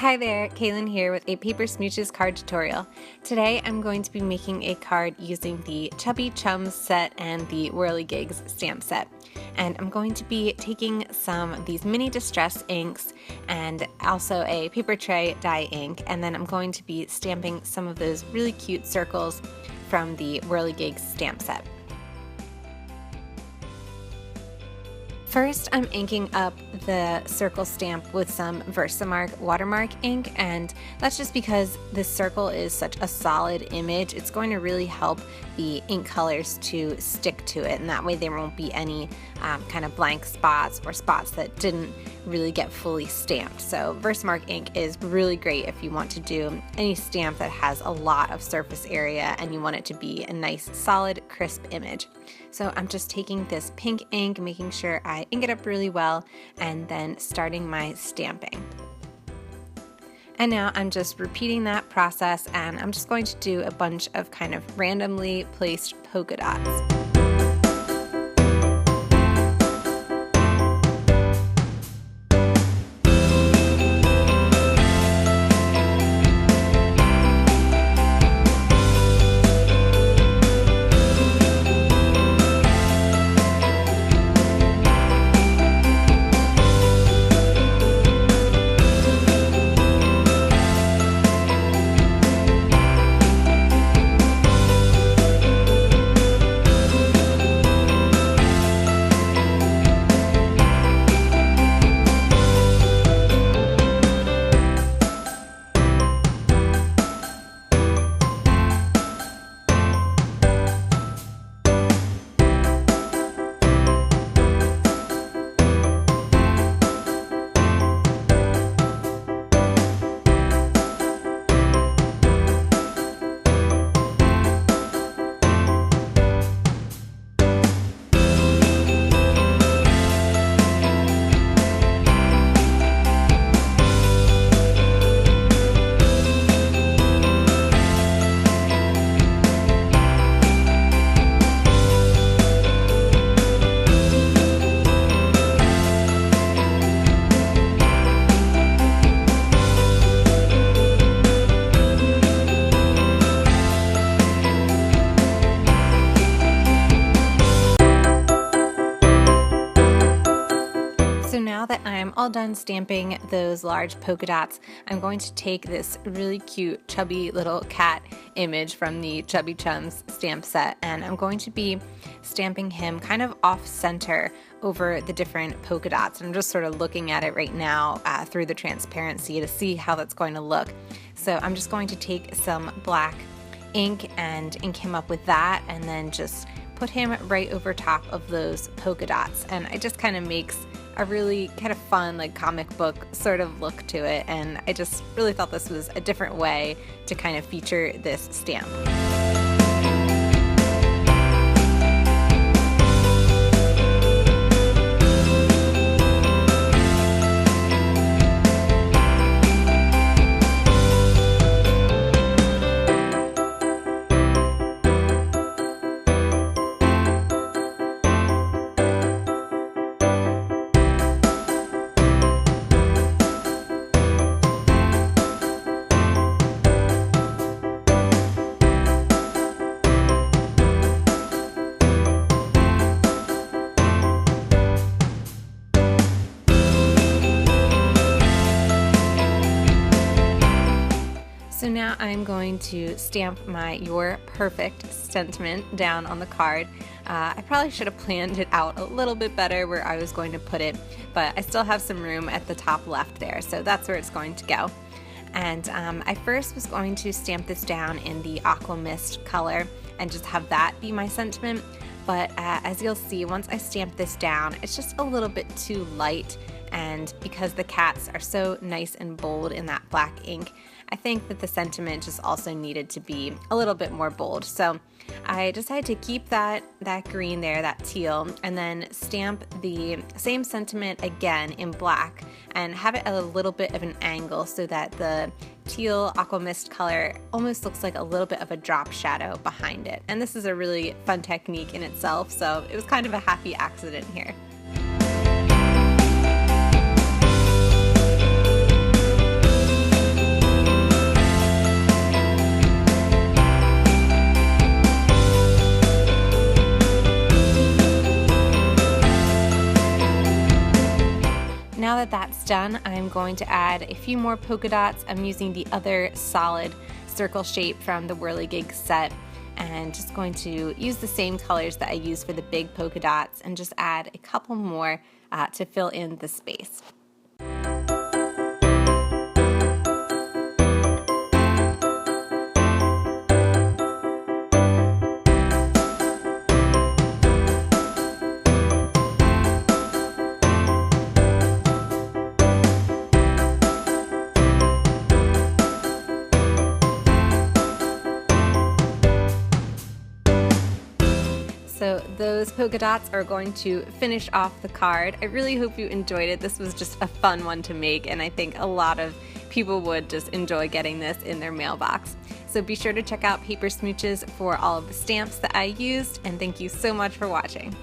Hi there, Kalyn here with a Paper Smooches card tutorial. Today I'm going to be making a card using the Chubby Chums set and the Whirligigs stamp set. And I'm going to be taking some of these mini distress inks and also a paper tray dye ink, and then I'm going to be stamping some of those really cute circles from the Whirligigs stamp set. First, I'm inking up the circle stamp with some Versamark watermark ink, and that's just because this circle is such a solid image. It's going to really help the ink colors to stick to it, and that way there won't be any kind of blank spots or spots that didn't really get fully stamped. So Versamark ink is really great if you want to do any stamp that has a lot of surface area and you want it to be a nice, solid, crisp image. So I'm just taking this pink ink, making sure I ink it up really well, and then starting my stamping. And now I'm just repeating that process, and I'm just going to do a bunch of kind of randomly placed polka dots. So now that I'm all done stamping those large polka dots, I'm going to take this really cute chubby little cat image from the Chubby Chums stamp set, and I'm going to be stamping him kind of off center over the different polka dots. And I'm just sort of looking at it right now through the transparency to see how that's going to look. So I'm just going to take some black ink and ink him up with that, and then just put him right over top of those polka dots. And it just kind of makes a really kind of fun, like, comic book sort of look to it, and I just really thought this was a different way to kind of feature this stamp. So now I'm going to stamp my "You're Perfect" sentiment down on the card. I probably should have planned it out a little bit better where I was going to put it, but I still have some room at the top left there, so that's where it's going to go. And I first was going to stamp this down in the Aqua Mist color and just have that be my sentiment, but as you'll see, once I stamp this down, it's just a little bit too light, and because the cats are so nice and bold in that black ink, I think that the sentiment just also needed to be a little bit more bold. So I decided to keep that green there, that teal, and then stamp the same sentiment again in black and have it at a little bit of an angle so that the teal aqua mist color almost looks like a little bit of a drop shadow behind it. And this is a really fun technique in itself, so it was kind of a happy accident here. that that's done, I'm going to add a few more polka dots. I'm using the other solid circle shape from the Whirligig set, and just going to use the same colors that I used for the big polka dots and just add a couple more to fill in the space. So those polka dots are going to finish off the card. I really hope you enjoyed it. This was just a fun one to make, and I think a lot of people would just enjoy getting this in their mailbox. So be sure to check out Paper Smooches for all of the stamps that I used, and thank you so much for watching.